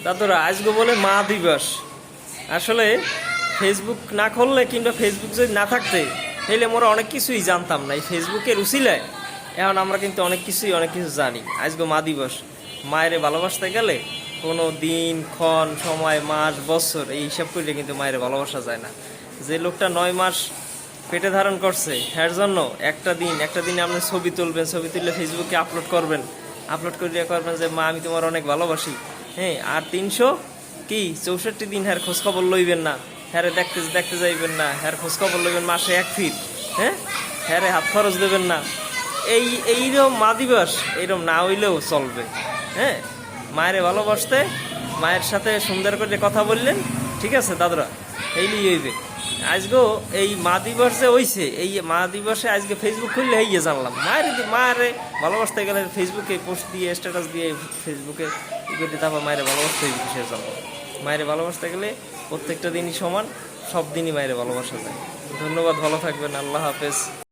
দাদুরা আজকে বলে মা দিবস। আসলে ফেসবুক না খুললে কিংবা ফেসবুক যদি না থাকতে তাহলে আমরা অনেক কিছুই জানতাম না। এই ফেসবুকের উছিলায় এখন আমরা কিন্তু অনেক কিছু জানি। আজকে মা দিবস। মায়েরে ভালোবাসতে গেলে কোনো দিন ক্ষণ সময় মাস বছর এই হিসাব করলে কিন্তু মায়ের ভালোবাসা যায় না। যে লোকটা 9 মাস পেটে ধারণ করছে এর জন্য একটা দিনে আপনি ছবি তুলবেন, ছবি তুললে ফেসবুকে আপলোড করবেন, আপলোড করিয়া করবেন যে মা আমি তোমার অনেক ভালোবাসি। হ্যাঁ, আর 364 দিন হ্যার খোঁজখবর লইবেন না, হ্যারে দেখতে দেখতে যাইবেন না, হ্যার খোঁজখবর লইবেন মাসে 1 ফিট। হ্যাঁ, হ্যারে হাত খরচ দেবেন না। এইরকম মা দিবস এইরকম না হইলেও চলবে। হ্যাঁ, মায়ের ভালোবাসতে মায়ের সাথে সুন্দর করে কথা বললেন, ঠিক আছে দাদুরা, এইলি হইবে। আজকেও এই মা দিবস যে হইছে, এই মা দিবসে আজকে ফেসবুক খুললে হইয়ে জানলাম মায়ের ভালোবাসতে গেলে ফেসবুকে পোস্ট দিয়ে স্ট্যাটাস দিয়ে ফেসবুকে ই করে তারপর মায়ের ভালোবাসতে বিষয়ে জানলাম। মায়ের ভালোবাসতে গেলে প্রত্যেকটা দিনই সমান, সব দিনই মায়ের ভালোবাসা যায়। ধন্যবাদ, ভালো থাকবেন, আল্লাহ হাফেজ।